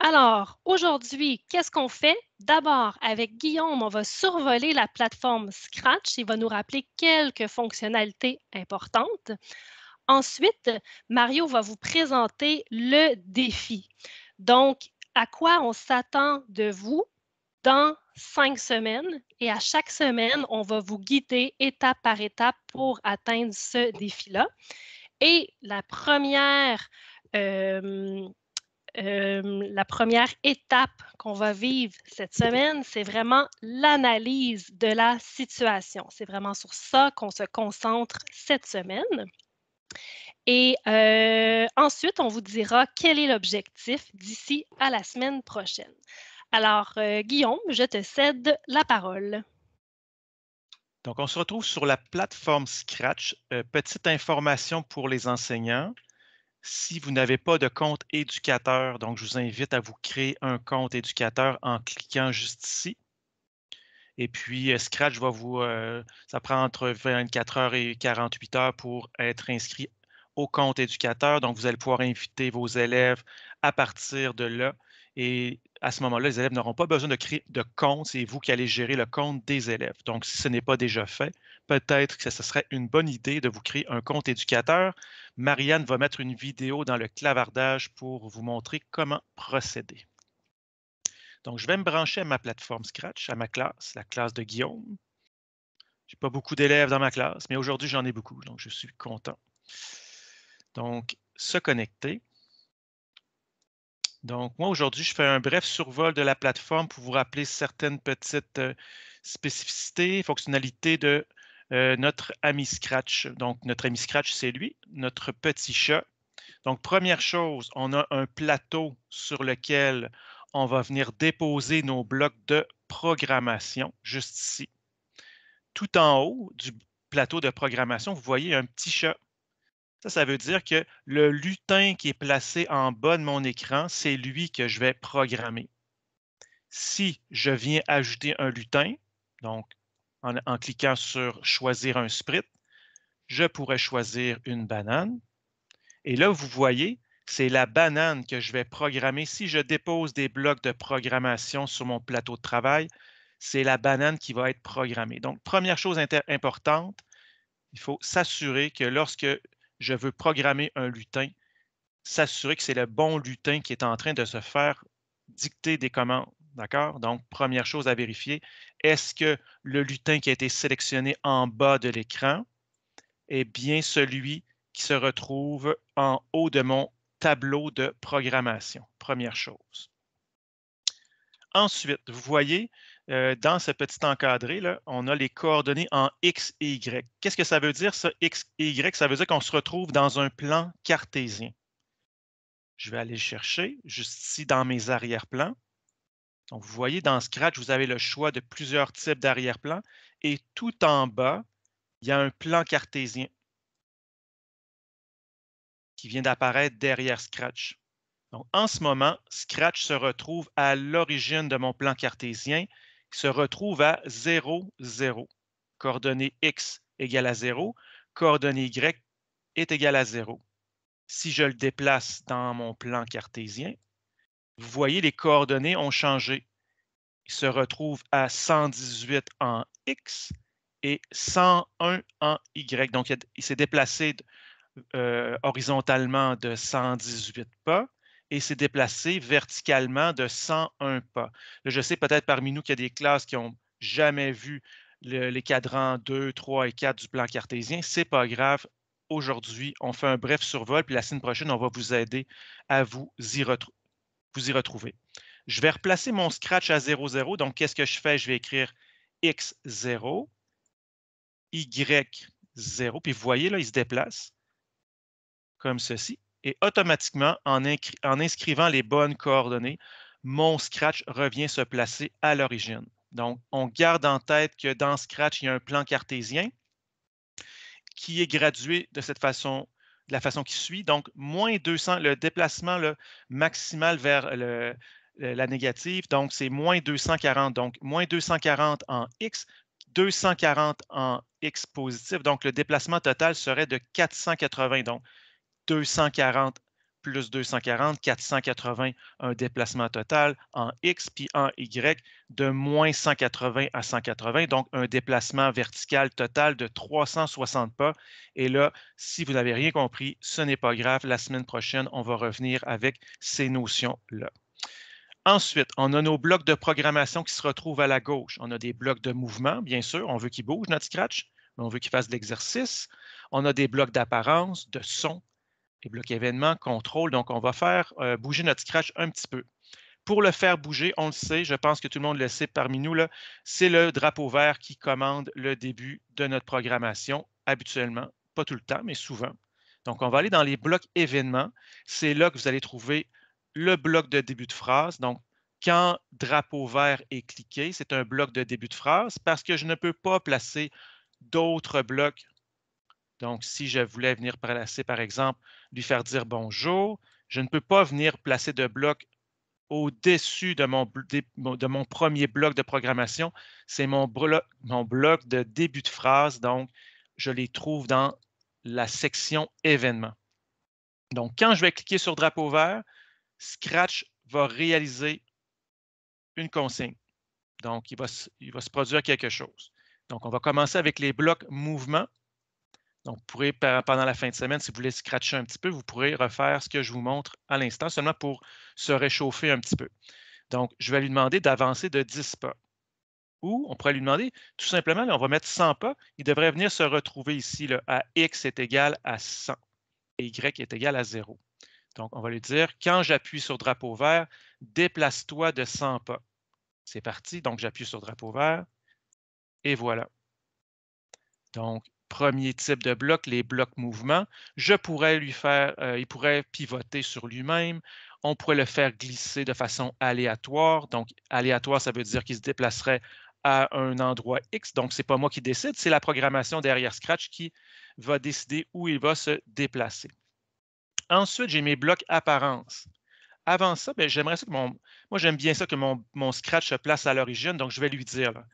Alors, aujourd'hui, qu'est-ce qu'on fait? D'abord, avec Guillaume, on va survoler la plateforme Scratch. Il va nous rappeler quelques fonctionnalités importantes. Ensuite, Mario va vous présenter le défi. Donc, à quoi on s'attend de vous dans 5 semaines. Et à chaque semaine, on va vous guider étape par étape pour atteindre ce défi-là. Et la première étape qu'on va vivre cette semaine, c'est vraiment l'analyse de la situation. C'est vraiment sur ça qu'on se concentre cette semaine. Et ensuite, on vous dira quel est l'objectif d'ici à la semaine prochaine. Alors, Guillaume, je te cède la parole. Donc, on se retrouve sur la plateforme Scratch. Petite information pour les enseignants. Si vous n'avez pas de compte éducateur, donc je vous invite à vous créer un compte éducateur en cliquant juste ici. Et puis, Scratch va ça prend entre 24 heures et 48 heures pour être inscrit au compte éducateur. Donc, vous allez pouvoir inviter vos élèves à partir de là. Et à ce moment-là, les élèves n'auront pas besoin de créer de compte. C'est vous qui allez gérer le compte des élèves. Donc, si ce n'est pas déjà fait, peut-être que ce serait une bonne idée de vous créer un compte éducateur. Marianne va mettre une vidéo dans le clavardage pour vous montrer comment procéder. Donc, je vais me brancher à ma plateforme Scratch, à ma classe, la classe de Guillaume. Je n'ai pas beaucoup d'élèves dans ma classe, mais aujourd'hui, j'en ai beaucoup, donc je suis content. Donc, se connecter. Donc, moi, aujourd'hui, je fais un bref survol de la plateforme pour vous rappeler certaines petites spécificités, fonctionnalités de notre ami Scratch. Donc, notre ami Scratch, c'est lui, notre petit chat. Donc, première chose, on a un plateau sur lequel on va venir déposer nos blocs de programmation, juste ici. Tout en haut du plateau de programmation, vous voyez un petit chat. Ça veut dire que le lutin qui est placé en bas de mon écran, c'est lui que je vais programmer. Si je viens ajouter un lutin, donc en cliquant sur « Choisir un sprite », je pourrais choisir une banane. Et là, vous voyez, c'est la banane que je vais programmer. Si je dépose des blocs de programmation sur mon plateau de travail, c'est la banane qui va être programmée. Donc, première chose importante, il faut s'assurer que lorsque je veux programmer un lutin, s'assurer que c'est le bon lutin qui est en train de se faire dicter des commandes. D'accord? Donc, première chose à vérifier, est-ce que le lutin qui a été sélectionné en bas de l'écran est bien celui qui se retrouve en haut de mon tableau de programmation? Première chose. Ensuite, vous voyez, dans ce petit encadré, là, on a les coordonnées en X et Y. Qu'est-ce que ça veut dire, ça, X et Y? Ça veut dire qu'on se retrouve dans un plan cartésien. Je vais aller le chercher juste ici dans mes arrière-plans. Donc, vous voyez, dans Scratch, vous avez le choix de plusieurs types d'arrière-plans et tout en bas, il y a un plan cartésien qui vient d'apparaître derrière Scratch. Donc, en ce moment, Scratch se retrouve à l'origine de mon plan cartésien, qui se retrouve à 0, 0. Coordonnée X égale à 0, coordonnée Y est égale à 0. Si je le déplace dans mon plan cartésien, vous voyez, les coordonnées ont changé. Il se retrouve à 118 en X et 101 en Y. Donc, il s'est déplacé horizontalement de 118 pas et s'est déplacé verticalement de 101 pas. Là, je sais peut-être parmi nous qu'il y a des classes qui n'ont jamais vu les cadrans 2, 3 et 4 du plan cartésien. Ce n'est pas grave. Aujourd'hui, on fait un bref survol, puis la semaine prochaine, on va vous aider à vous y retrouver. Je vais replacer mon Scratch à 0, 0. Donc, qu'est-ce que je fais? Je vais écrire X0, Y0, puis vous voyez, là, il se déplace comme ceci. Et automatiquement, en inscrivant les bonnes coordonnées, mon Scratch revient se placer à l'origine. Donc, on garde en tête que dans Scratch, il y a un plan cartésien qui est gradué de la façon qui suit. Donc, moins 200, le déplacement maximal vers la négative, donc c'est moins 240. Donc, moins 240 en X, 240 en X positif. Donc, le déplacement total serait de 480. Donc, 240 plus 240, 480, un déplacement total en X, puis en Y, de moins 180 à 180, donc un déplacement vertical total de 360 pas. Et là, si vous n'avez rien compris, ce n'est pas grave. La semaine prochaine, on va revenir avec ces notions-là. Ensuite, on a nos blocs de programmation qui se retrouvent à la gauche. On a des blocs de mouvement, bien sûr. On veut qu'il bouge, notre Scratch, mais on veut qu'il fasse de l'exercice. On a des blocs d'apparence, de son, des blocs événements, contrôle. Donc, on va faire bouger notre Scratch un petit peu. Pour le faire bouger, on le sait, je pense que tout le monde le sait parmi nous, c'est le drapeau vert qui commande le début de notre programmation, habituellement. Pas tout le temps, mais souvent. Donc, on va aller dans les blocs événements. C'est là que vous allez trouver le bloc de début de phrase. Donc, quand drapeau vert est cliqué, c'est un bloc de début de phrase parce que je ne peux pas placer d'autres blocs. Donc, si je voulais venir placer, par exemple, lui faire dire bonjour, je ne peux pas venir placer de bloc au-dessus de mon premier bloc de programmation. C'est mon bloc de début de phrase. Donc, je les trouve dans la section événements. Donc, quand je vais cliquer sur drapeau vert, Scratch va réaliser une consigne. Donc, il va se produire quelque chose. Donc, on va commencer avec les blocs mouvement. Donc, vous pourrez, pendant la fin de semaine, si vous voulez scratcher un petit peu, vous pourrez refaire ce que je vous montre à l'instant, seulement pour se réchauffer un petit peu. Donc, je vais lui demander d'avancer de 10 pas. Ou on pourrait lui demander, tout simplement, là, on va mettre 100 pas. Il devrait venir se retrouver ici, là, à X est égal à 100 et Y est égal à 0. Donc, on va lui dire, quand j'appuie sur drapeau vert, déplace-toi de 100 pas. C'est parti. Donc, j'appuie sur drapeau vert et voilà. Donc, premier type de bloc, les blocs mouvement. Je pourrais lui faire, il pourrait pivoter sur lui-même. On pourrait le faire glisser de façon aléatoire. Donc, aléatoire, ça veut dire qu'il se déplacerait à un endroit X. Donc, ce n'est pas moi qui décide, c'est la programmation derrière Scratch qui va décider où il va se déplacer. Ensuite, j'ai mes blocs apparence. Avant ça, j'aimerais ça que moi, j'aime bien ça que mon Scratch se place à l'origine. Donc, je vais lui dire, là,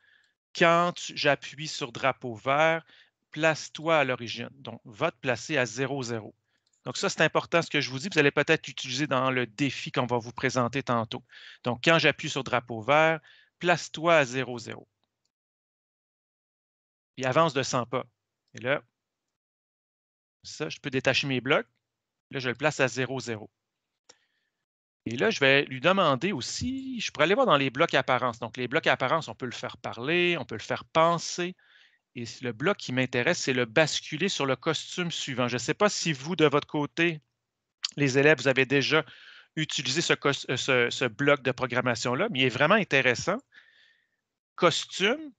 quand j'appuie sur drapeau vert, place-toi à l'origine. Donc, va te placer à 0, 0. Donc, ça, c'est important ce que je vous dis. Vous allez peut-être l'utiliser dans le défi qu'on va vous présenter tantôt. Donc, quand j'appuie sur drapeau vert, place-toi à 0, 0. Il avance de 100 pas. Et là, ça, je peux détacher mes blocs. Là, je le place à 0, 0. Et là, je vais lui demander aussi, je pourrais aller voir dans les blocs apparence. Donc, les blocs apparence, on peut le faire parler, on peut le faire penser. Et le bloc qui m'intéresse, c'est le basculer sur le costume suivant. Je ne sais pas si vous, de votre côté, les élèves, vous avez déjà utilisé ce bloc de programmation-là, mais il est vraiment intéressant. Costume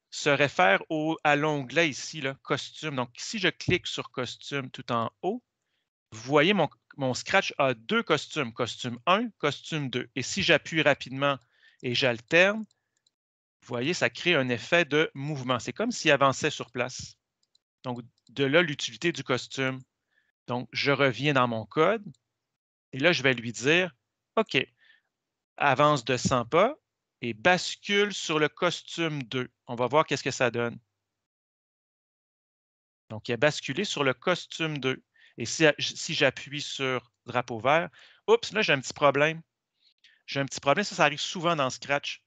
se réfère à l'onglet ici, là, costume. Donc, si je clique sur costume tout en haut, vous voyez, mon Scratch a deux costumes, costume 1, costume 2. Et si j'appuie rapidement et j'alterne, vous voyez, ça crée un effet de mouvement. C'est comme s'il avançait sur place. Donc, de là, l'utilité du costume. Donc, je reviens dans mon code et là, je vais lui dire, OK, avance de 100 pas et bascule sur le costume 2. On va voir qu'est-ce que ça donne. Donc, il a basculé sur le costume 2. Et si j'appuie sur drapeau vert, oups, là, j'ai un petit problème. J'ai un petit problème, ça arrive souvent dans Scratch.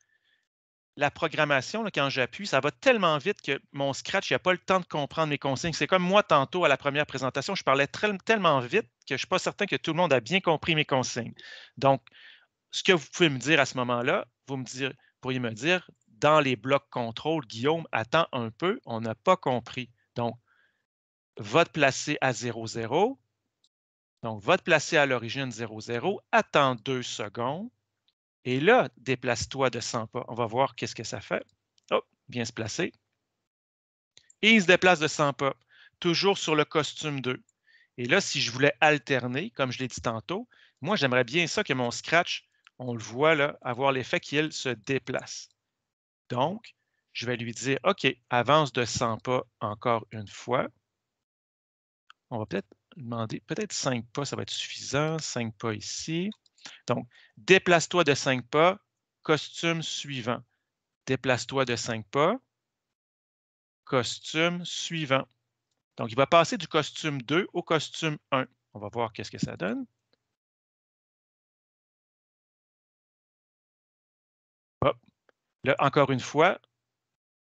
La programmation, là, quand j'appuie, ça va tellement vite que mon Scratch n'a pas le temps de comprendre mes consignes. C'est comme moi, tantôt, à la première présentation, je parlais tellement vite que je ne suis pas certain que tout le monde a bien compris mes consignes. Donc, ce que vous pouvez me dire à ce moment-là, vous pourriez me dire, dans les blocs contrôle, Guillaume, attends un peu, on n'a pas compris. Donc, va te placer à 0, 0. Donc, va te placer à l'origine 0, 0. Attends 2 secondes. Et là, déplace-toi de 100 pas. On va voir qu'est-ce que ça fait. Oh, bien se placer. Et il se déplace de 100 pas, toujours sur le costume 2. Et là, si je voulais alterner, comme je l'ai dit tantôt, moi, j'aimerais bien ça que mon Scratch, on le voit là, avoir l'effet qu'il se déplace. Donc, je vais lui dire, OK, avance de 100 pas encore une fois. On va peut-être demander, peut-être 5 pas, ça va être suffisant. 5 pas ici. Donc, déplace-toi de 5 pas, costume suivant. Déplace-toi de 5 pas, costume suivant. Donc, il va passer du costume 2 au costume 1. On va voir qu'est-ce que ça donne. Là, encore une fois,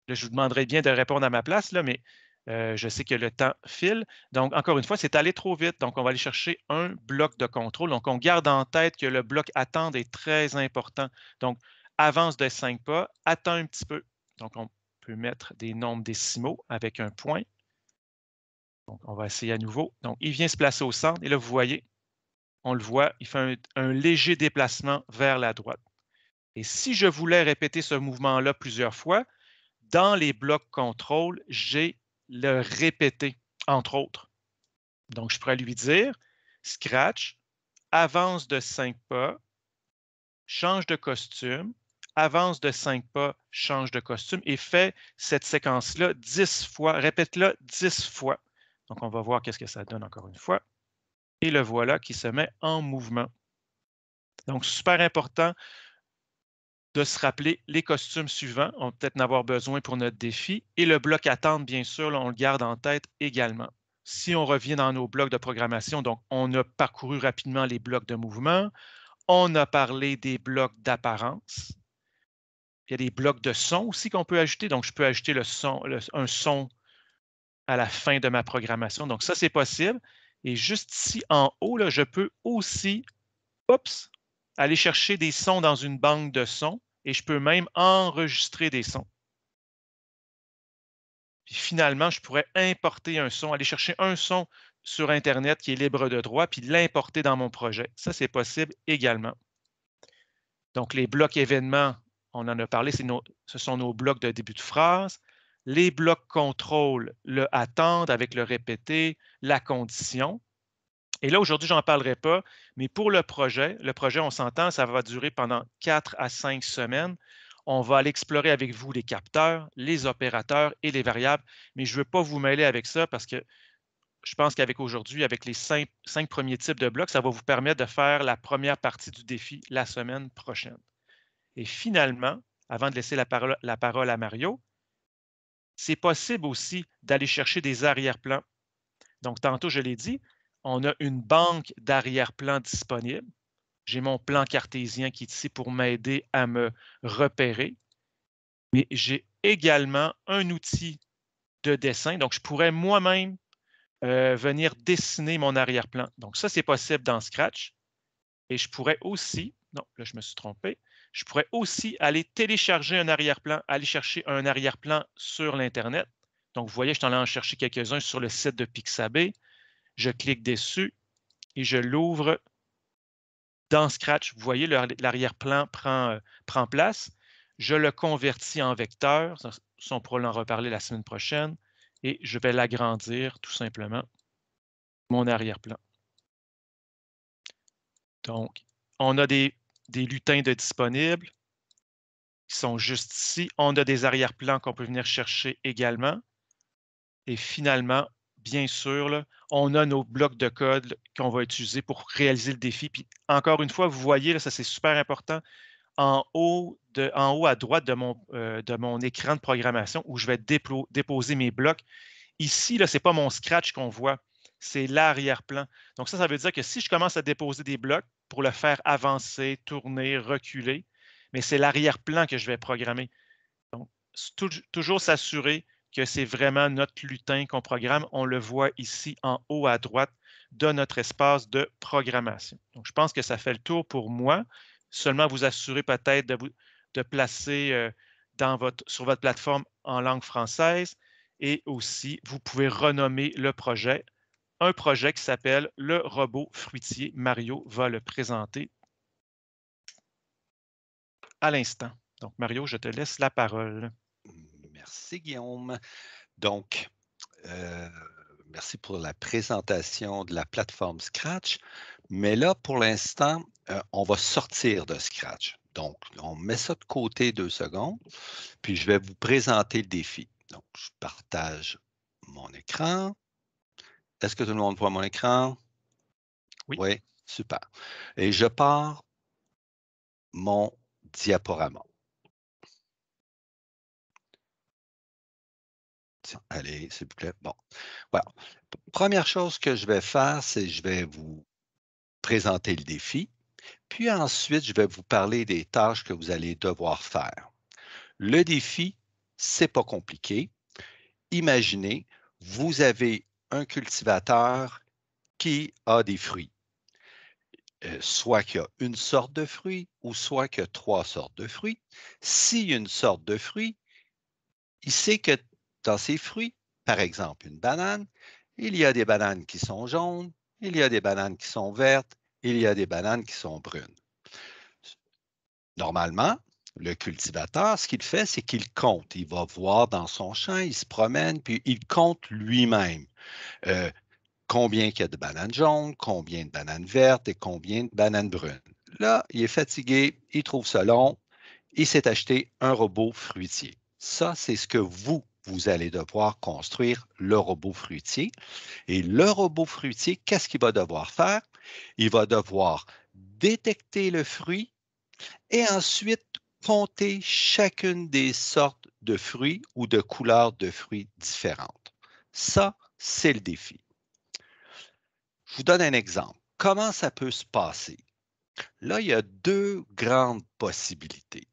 là, je vous demanderai bien de répondre à ma place, là, mais je sais que le temps file. Donc, encore une fois, c'est allé trop vite. Donc, on va aller chercher un bloc de contrôle. Donc, on garde en tête que le bloc attendre est très important. Donc, avance de 5 pas, attends un petit peu. Donc, on peut mettre des nombres décimaux avec un point. Donc, on va essayer à nouveau. Donc, il vient se placer au centre. Et là, vous voyez, on le voit, il fait un léger déplacement vers la droite. Et si je voulais répéter ce mouvement-là plusieurs fois, dans les blocs contrôle, j'ai le répéter, entre autres. Donc, je pourrais lui dire, Scratch, avance de 5 pas, change de costume, avance de 5 pas, change de costume et fais cette séquence-là 10 fois, répète-la 10 fois. Donc, on va voir qu'est-ce que ça donne encore une fois. Et le voilà qui se met en mouvement. Donc, super important de se rappeler les costumes suivants. On va peut-être en avoir besoin pour notre défi. Et le bloc attente, bien sûr, là, on le garde en tête également. Si on revient dans nos blocs de programmation, donc on a parcouru rapidement les blocs de mouvement. On a parlé des blocs d'apparence. Il y a des blocs de son aussi qu'on peut ajouter. Donc, je peux ajouter un son à la fin de ma programmation. Donc, ça, c'est possible. Et juste ici en haut, là, je peux aussi aller chercher des sons dans une banque de sons et je peux même enregistrer des sons. Puis finalement, je pourrais importer un son, aller chercher un son sur Internet qui est libre de droit, puis l'importer dans mon projet. Ça, c'est possible également. Donc, les blocs événements, on en a parlé, ce sont nos blocs de début de phrase. Les blocs contrôle, le attendre avec le répéter, la condition. Et là, aujourd'hui, je n'en parlerai pas, mais pour le projet, on s'entend, ça va durer pendant 4 à 5 semaines. On va aller explorer avec vous les capteurs, les opérateurs et les variables, mais je ne veux pas vous mêler avec ça parce que je pense qu'avec aujourd'hui, avec les 5 premiers types de blocs, ça va vous permettre de faire la première partie du défi la semaine prochaine. Et finalement, avant de laisser la parole à Mario, c'est possible aussi d'aller chercher des arrière-plans. Donc, tantôt, je l'ai dit, on a une banque d'arrière-plan disponible. J'ai mon plan cartésien qui est ici pour m'aider à me repérer. Mais j'ai également un outil de dessin. Donc, je pourrais moi-même venir dessiner mon arrière-plan. Donc, ça, c'est possible dans Scratch. Et je pourrais aussi, non, là, je me suis trompé, je pourrais aussi aller télécharger un arrière-plan, aller chercher un arrière-plan sur l'Internet. Donc, vous voyez, je suis allé en chercher quelques-uns sur le site de Pixabay. Je clique dessus et je l'ouvre dans Scratch. Vous voyez, l'arrière-plan prend place. Je le convertis en vecteur. Ça, on pourra en reparler la semaine prochaine. Et je vais l'agrandir tout simplement, mon arrière-plan. Donc, on a des lutins de disponibles qui sont juste ici. On a des arrière-plans qu'on peut venir chercher également. Et finalement, bien sûr, là, on a nos blocs de code qu'on va utiliser pour réaliser le défi. Puis encore une fois, vous voyez, là, ça c'est super important, en haut à droite de mon écran de programmation où je vais déposer mes blocs. Ici, ce n'est pas mon Scratch qu'on voit, c'est l'arrière-plan. Donc ça veut dire que si je commence à déposer des blocs pour le faire avancer, tourner, reculer, mais c'est l'arrière-plan que je vais programmer. Donc, toujours s'assurer que c'est vraiment notre lutin qu'on programme. On le voit ici en haut à droite de notre espace de programmation. Donc, je pense que ça fait le tour pour moi. Seulement vous assurer peut-être de placer sur votre plateforme en langue française et aussi, vous pouvez renommer le projet, un projet qui s'appelle le robot fruitier. Mario va le présenter à l'instant. Donc, Mario, je te laisse la parole. Merci, Guillaume. Donc, merci pour la présentation de la plateforme Scratch. Mais là, pour l'instant, on va sortir de Scratch. Donc, on met ça de côté 2 secondes, puis je vais vous présenter le défi. Donc, je partage mon écran. Est-ce que tout le monde voit mon écran? Oui. Oui, super. Et je pars mon diaporama. Tiens, allez, s'il vous plaît. Bon, voilà. Première chose que je vais faire, c'est je vais vous présenter le défi. Puis ensuite, je vais vous parler des tâches que vous allez devoir faire. Le défi, c'est pas compliqué. Imaginez, vous avez un cultivateur qui a des fruits. Soit qu'il y a une sorte de fruit ou soit qu'il y a 3 sortes de fruits. S'il y a une sorte de fruit, il sait que dans ces fruits, par exemple une banane, il y a des bananes qui sont jaunes, il y a des bananes qui sont vertes, il y a des bananes qui sont brunes. Normalement, le cultivateur, ce qu'il fait, c'est qu'il compte. Il va voir dans son champ, il se promène, puis il compte lui-même combien il y a de bananes jaunes, combien de bananes vertes et combien de bananes brunes. Là, il est fatigué, il trouve ça long, il s'est acheté un robot fruitier. Ça, c'est ce que vous allez devoir construire, le robot fruitier. Et le robot fruitier, qu'est-ce qu'il va devoir faire? Il va devoir détecter le fruit et ensuite compter chacune des sortes de fruits ou de couleurs de fruits différentes. Ça, c'est le défi. Je vous donne un exemple. Comment ça peut se passer? Là, il y a 2 grandes possibilités.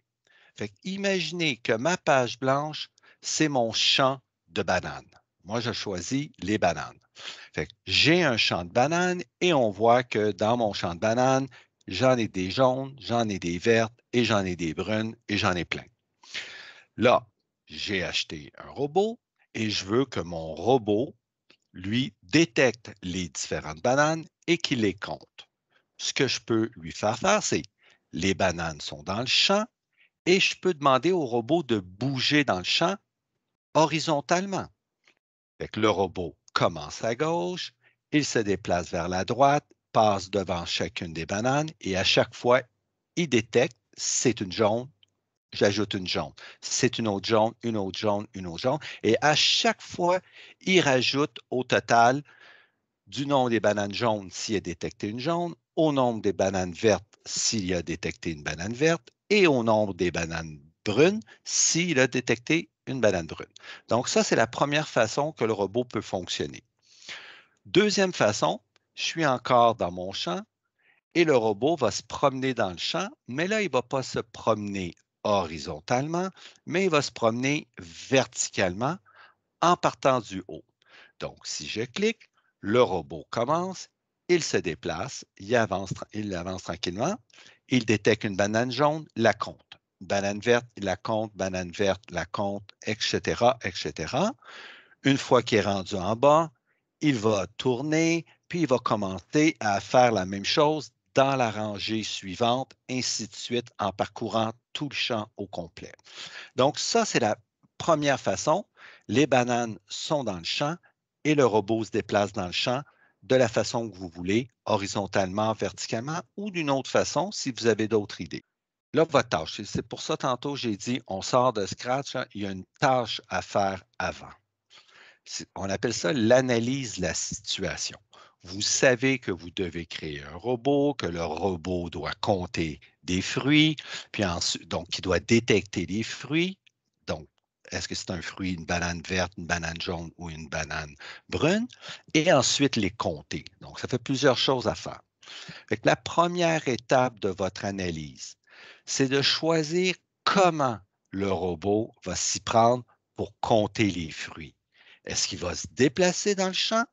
Imaginez que ma page blanche, c'est mon champ de bananes. Moi, je choisis les bananes. J'ai un champ de bananes et on voit que dans mon champ de bananes, j'en ai des jaunes, j'en ai des vertes et j'en ai des brunes et j'en ai plein. Là, j'ai acheté un robot et je veux que mon robot, lui, détecte les différentes bananes et qu'il les compte. Ce que je peux lui faire faire, c'est les bananes sont dans le champ et je peux demander au robot de bouger dans le champ horizontalement. Le robot commence à gauche, il se déplace vers la droite, passe devant chacune des bananes et à chaque fois, il détecte c'est une jaune, j'ajoute une jaune. C'est une autre jaune, une autre jaune, une autre jaune. Et à chaque fois, il rajoute au total du nombre des bananes jaunes s'il a détecté une jaune, au nombre des bananes vertes s'il a détecté une banane verte et au nombre des bananes brunes s'il a détecté une banane brune. Donc ça, c'est la première façon que le robot peut fonctionner. Deuxième façon, je suis encore dans mon champ et le robot va se promener dans le champ, mais là, il ne va pas se promener horizontalement, mais il va se promener verticalement en partant du haut. Donc, si je clique, le robot commence, il se déplace, il avance tranquillement, il détecte une banane jaune, la compte. Banane verte, il la compte, banane verte, la compte, etc., etc. Une fois qu'il est rendu en bas, il va tourner, puis il va commencer à faire la même chose dans la rangée suivante, ainsi de suite, en parcourant tout le champ au complet. Donc, ça, c'est la première façon. Les bananes sont dans le champ et le robot se déplace dans le champ de la façon que vous voulez, horizontalement, verticalement ou d'une autre façon si vous avez d'autres idées. Là, votre tâche, c'est pour ça tantôt j'ai dit on sort de Scratch, hein, il y a une tâche à faire avant. On appelle ça l'analyse de la situation. Vous savez que vous devez créer un robot, que le robot doit compter des fruits, puis ensuite, donc, il doit détecter les fruits. Donc, est-ce que c'est un fruit, une banane verte, une banane jaune ou une banane brune? Et ensuite, les compter. Donc, ça fait plusieurs choses à faire. La première étape de votre analyse, c'est de choisir comment le robot va s'y prendre pour compter les fruits. Est-ce qu'il va se déplacer dans le champ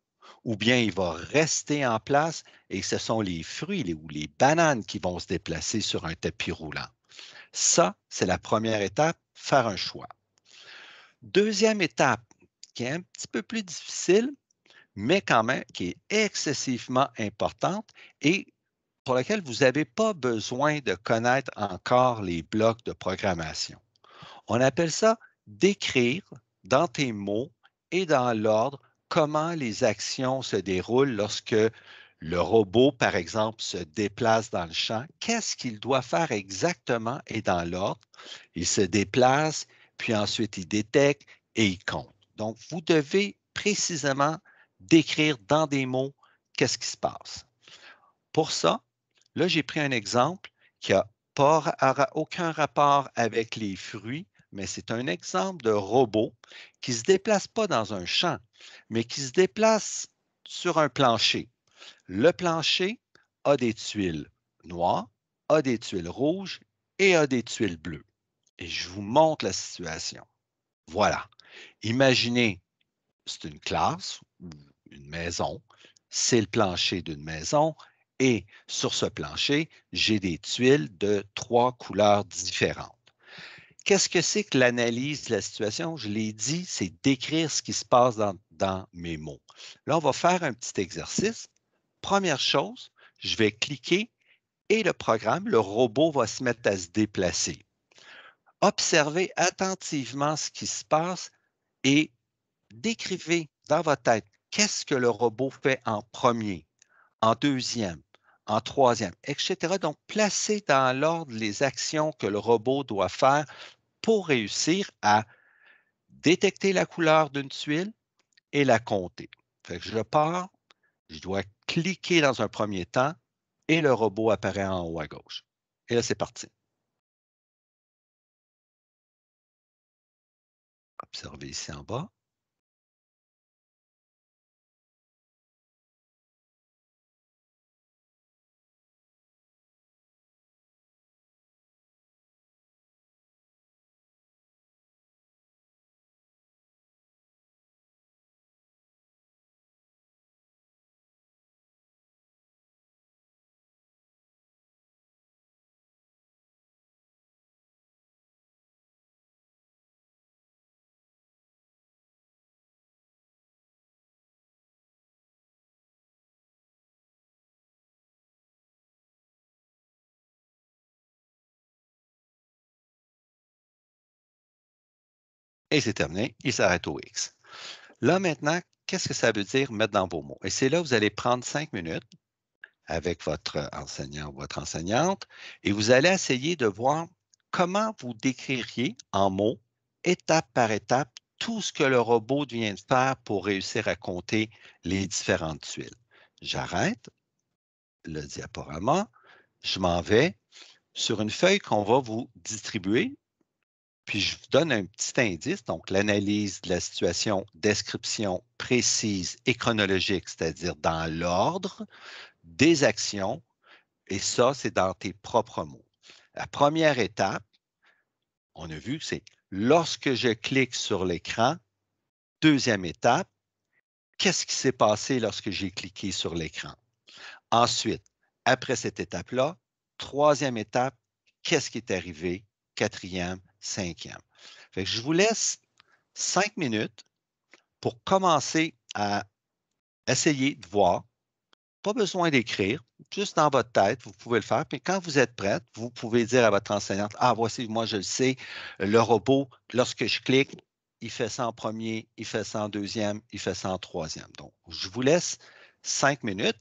ou bien il va rester en place et ce sont les fruits ou les bananes qui vont se déplacer sur un tapis roulant? Ça, c'est la première étape, faire un choix. Deuxième étape, qui est un petit peu plus difficile, mais quand même qui est excessivement importante et pour laquelle vous n'avez pas besoin de connaître encore les blocs de programmation. On appelle ça décrire dans tes mots et dans l'ordre comment les actions se déroulent lorsque le robot, par exemple, se déplace dans le champ. Qu'est-ce qu'il doit faire exactement et dans l'ordre? Il se déplace, puis ensuite il détecte et il compte. Donc, vous devez précisément décrire dans des mots qu'est-ce qui se passe. Pour ça, là, j'ai pris un exemple qui n'a aucun rapport avec les fruits, mais c'est un exemple de robot qui ne se déplace pas dans un champ, mais qui se déplace sur un plancher. Le plancher a des tuiles noires, a des tuiles rouges et a des tuiles bleues. et je vous montre la situation. Voilà. Imaginez, c'est une classe ou une maison, c'est le plancher d'une maison et sur ce plancher, j'ai des tuiles de 3 couleurs différentes. Qu'est-ce que c'est que l'analyse de la situation? Je l'ai dit, c'est décrire ce qui se passe dans mes mots. Là, on va faire un petit exercice. Première chose, je vais cliquer et le programme, le robot va se mettre à se déplacer. Observez attentivement ce qui se passe et décrivez dans votre tête qu'est-ce que le robot fait en premier, en deuxième, en troisième, etc. Donc, placez dans l'ordre les actions que le robot doit faire pour réussir à détecter la couleur d'une tuile et la compter. Fait que je pars, je dois cliquer dans un premier temps et le robot apparaît en haut à gauche. Et là, c'est parti. Observez ici en bas. Et c'est terminé, il s'arrête au X. Là, maintenant, qu'est-ce que ça veut dire mettre dans vos mots? Et c'est là que vous allez prendre 5 minutes avec votre enseignant ou votre enseignante et vous allez essayer de voir comment vous décririez en mots, étape par étape, tout ce que le robot vient de faire pour réussir à compter les différentes tuiles. J'arrête le diaporama, je m'en vais sur une feuille qu'on va vous distribuer. Puis je vous donne un petit indice, donc l'analyse de la situation, description précise et chronologique, c'est-à-dire dans l'ordre des actions, et ça, c'est dans tes propres mots. La première étape, on a vu que c'est lorsque je clique sur l'écran. Deuxième étape, qu'est-ce qui s'est passé lorsque j'ai cliqué sur l'écran? Ensuite, après cette étape-là, troisième étape, qu'est-ce qui est arrivé? Quatrième, cinquième. Fait que je vous laisse 5 minutes pour commencer à essayer de voir. Pas besoin d'écrire, juste dans votre tête, vous pouvez le faire. Puis quand vous êtes prête, vous pouvez dire à votre enseignante, ah, voici, moi je le sais, le robot, lorsque je clique, il fait ça en premier, il fait ça en deuxième, il fait ça en troisième. Donc, je vous laisse 5 minutes.